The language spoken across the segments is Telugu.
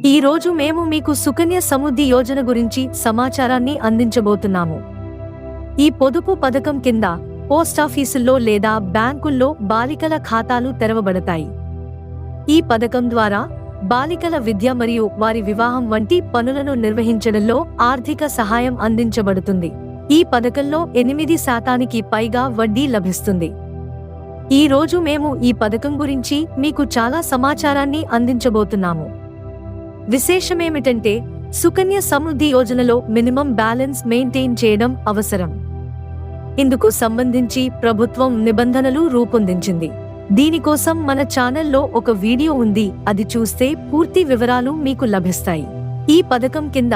ఈ రోజు మేము మీకు సుకన్య సమృద్ధి యోజన గురించి సమాచారాన్ని అందించబోతున్నాము. ఈ పొదుపు పథకం కింద పోస్టాఫీసుల్లో లేదా బ్యాంకుల్లో బాలికల ఖాతాలు తెరవబడతాయి. ఈ పథకం ద్వారా బాలికల విద్య మరియు వారి వివాహం వంటి పనులను నిర్వహించడంలో ఆర్థిక సహాయం అందించబడుతుంది. ఈ పథకంలో 8% పైగా వడ్డీ లభిస్తుంది. ఈ రోజు మేము ఈ పథకం గురించి మీకు చాలా సమాచారాన్ని అందించబోతున్నాము. విశేషమేమిటంటే సుకన్య సమృద్ధి యోజనలో మినిమం బ్యాలెన్స్ మెయింటైన్ చేయడం అవసరం. ఇందుకు సంబంధించి ప్రభుత్వం నిబంధనలు రూపొందించింది. దీనికోసం మన ఛానల్లో ఒక వీడియో ఉంది, అది చూస్తే పూర్తి వివరాలు మీకు లభిస్తాయి. ఈ పథకం కింద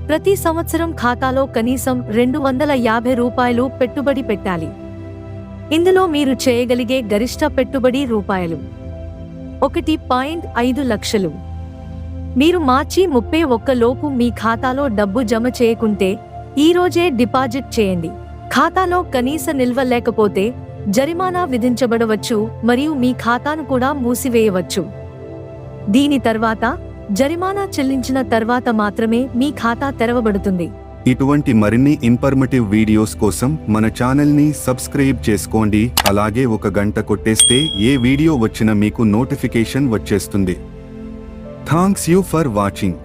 ప్రతి సంవత్సరం ఖాతాలో కనీసం రూ. 250 పెట్టుబడి పెట్టాలి. ఇందులో మీరు చేయగలిగే గరిష్ట పెట్టుబడి రూపాయలు 1.5 లక్షలు. మీరు మార్చి 31 లోపు మీ ఖాతాలో డబ్బు జమ చేయకుంటే ఈ రోజే డిపాజిట్ చేయండి. ఖాతాలో కనీస నిల్వ లేకపోతే జరిమానా విధించబడవచ్చు మరియు మీ ఖాతాను కూడా మూసివేయవచ్చు. దీని తర్వాత జరిమానా చెల్లించిన తర్వాత మాత్రమే మీ ఖాతా తెరవబడుతుంది. ఇటువంటి మరిన్ని ఇన్ఫర్మేటివ్ వీడియోస్ కోసం మన ఛానల్ ని సబ్స్క్రైబ్ చేసుకోండి. అలాగే ఒక గంట కొట్టేస్తే ఏ వీడియో వచ్చినా మీకు నోటిఫికేషన్ వచ్చేస్తుంది. Thanks you for watching.